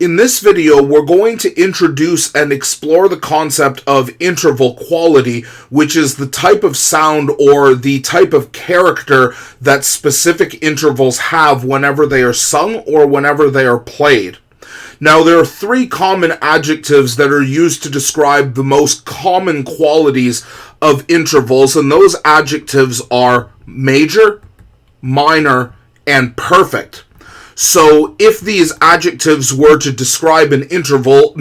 In this video, we're going to introduce and explore the concept of interval quality, which is the type of sound or the type of character that specific intervals have whenever they are sung or whenever they are played. Now, there are three common adjectives that are used to describe the most common qualities of intervals, and those adjectives are major, minor, and perfect. So if these adjectives were to describe an interval,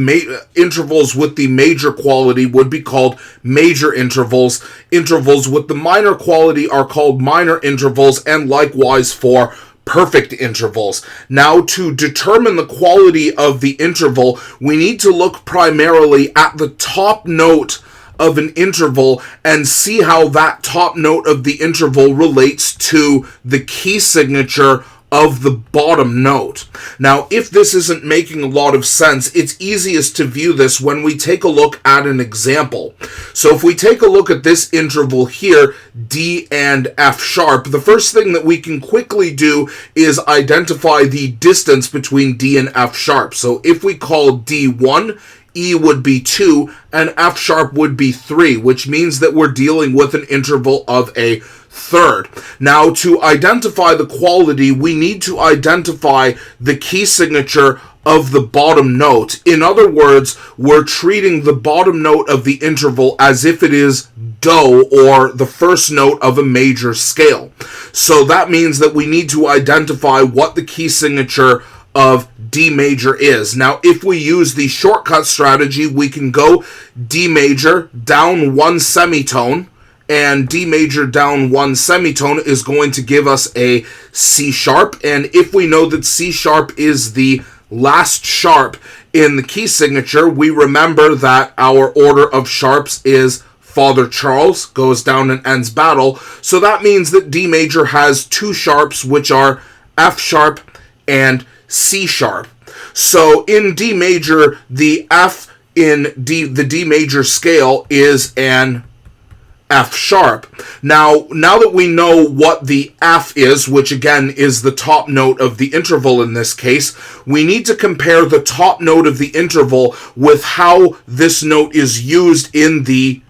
intervals with the major quality would be called major intervals. Intervals with the minor quality are called minor intervals, and likewise for perfect intervals. Now, to determine the quality of the interval, we need to look primarily at the top note of an interval and see how that top note of the interval relates to the key signature of the bottom note. Now, if this isn't making a lot of sense, it's easiest to view this when we take a look at an example. So if we take a look at this interval here, D and F sharp, the first thing that we can quickly do is identify the distance between D and F sharp. So if we call D 1, E would be 2, and F sharp would be 3, which means that we're dealing with an interval of a third. Now, to identify the quality, we need to identify the key signature of the bottom note. In other words, we're treating the bottom note of the interval as if it is Do, or the first note of a major scale. So that means that we need to identify what the key signature of D major is. Now, if we use the shortcut strategy, we can go D major down one semitone, and D major down one semitone is going to give us a C sharp, and if we know that C sharp is the last sharp in the key signature, we remember that our order of sharps is Father Charles, goes down and ends battle, so that means that D major has two sharps, which are F sharp and C sharp. So in D major, the F in the D major scale is an F sharp. Now that we know what the F is, which again is the top note of the interval in this case, we need to compare the top note of the interval with how this note is used in the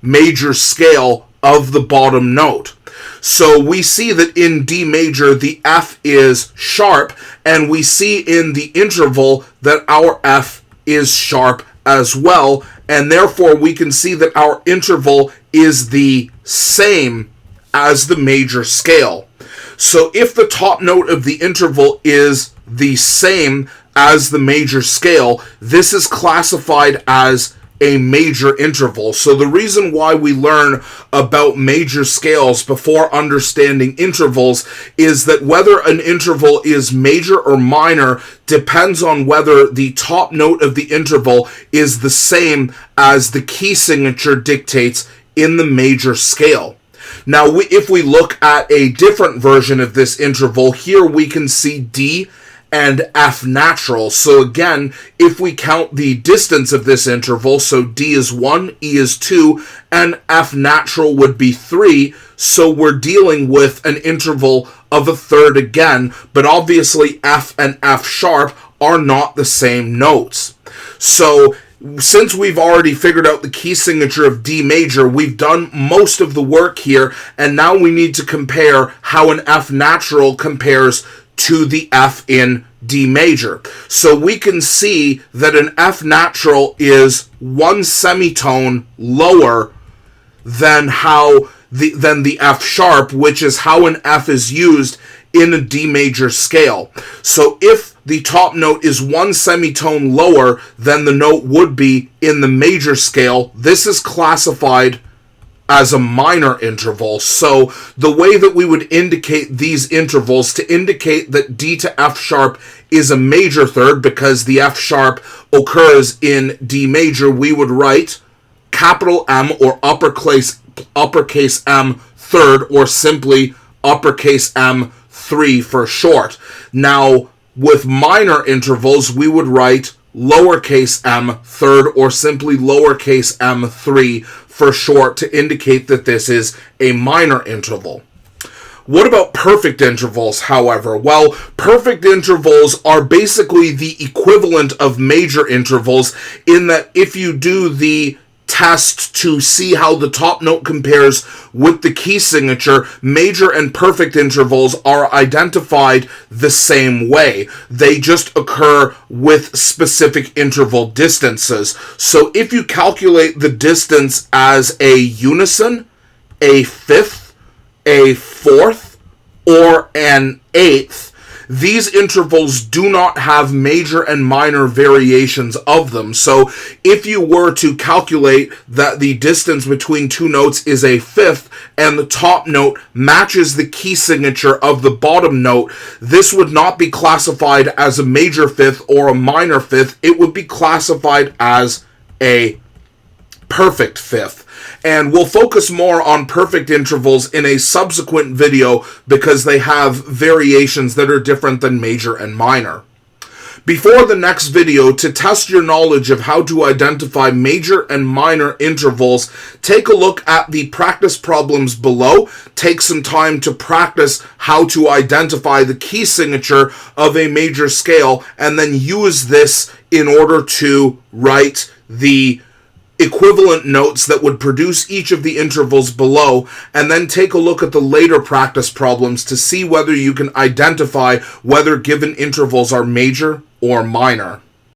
major scale of the bottom note. So we see that in D major, the F is sharp, and we see in the interval that our F is sharp as well, and therefore we can see that our interval is the same as the major scale. So if the top note of the interval is the same as the major scale, this is classified as a major interval. So the reason why we learn about major scales before understanding intervals is that whether an interval is major or minor depends on whether the top note of the interval is the same as the key signature dictates in the major scale. Now, if we look at a different version of this interval, here we can see D and F natural. So again, if we count the distance of this interval, so D is 1, E is 2, and F natural would be 3, so we're dealing with an interval of a third again, but obviously F and F sharp are not the same notes. So since we've already figured out the key signature of D major, we've done most of the work here, and now we need to compare how an F natural compares to the F in D major. So we can see that an F natural is one semitone lower than the F sharp, which is how an F is used in a D major scale. So if the top note is one semitone lower than the note would be in the major scale, this is classified as a minor interval. So the way that we would indicate these intervals to indicate that D to F sharp is a major third because the F sharp occurs in D major, we would write capital M or uppercase M third, or simply uppercase M 3 for short. Now, with minor intervals, we would write lowercase m third, or simply lowercase m 3 for short, to indicate that this is a minor interval. What about perfect intervals, however? Well, perfect intervals are basically the equivalent of major intervals in that if you do the test to see how the top note compares with the key signature, major and perfect intervals are identified the same way. They just occur with specific interval distances. So if you calculate the distance as a unison, a fifth, a fourth, or an eighth, these intervals do not have major and minor variations of them. So if you were to calculate that the distance between two notes is a fifth and the top note matches the key signature of the bottom note, this would not be classified as a major fifth or a minor fifth. It would be classified as a perfect fifth. And we'll focus more on perfect intervals in a subsequent video because they have variations that are different than major and minor. Before the next video, to test your knowledge of how to identify major and minor intervals, take a look at the practice problems below. Take some time to practice how to identify the key signature of a major scale, and then use this in order to write the equivalent notes that would produce each of the intervals below, and then take a look at the later practice problems to see whether you can identify whether given intervals are major or minor.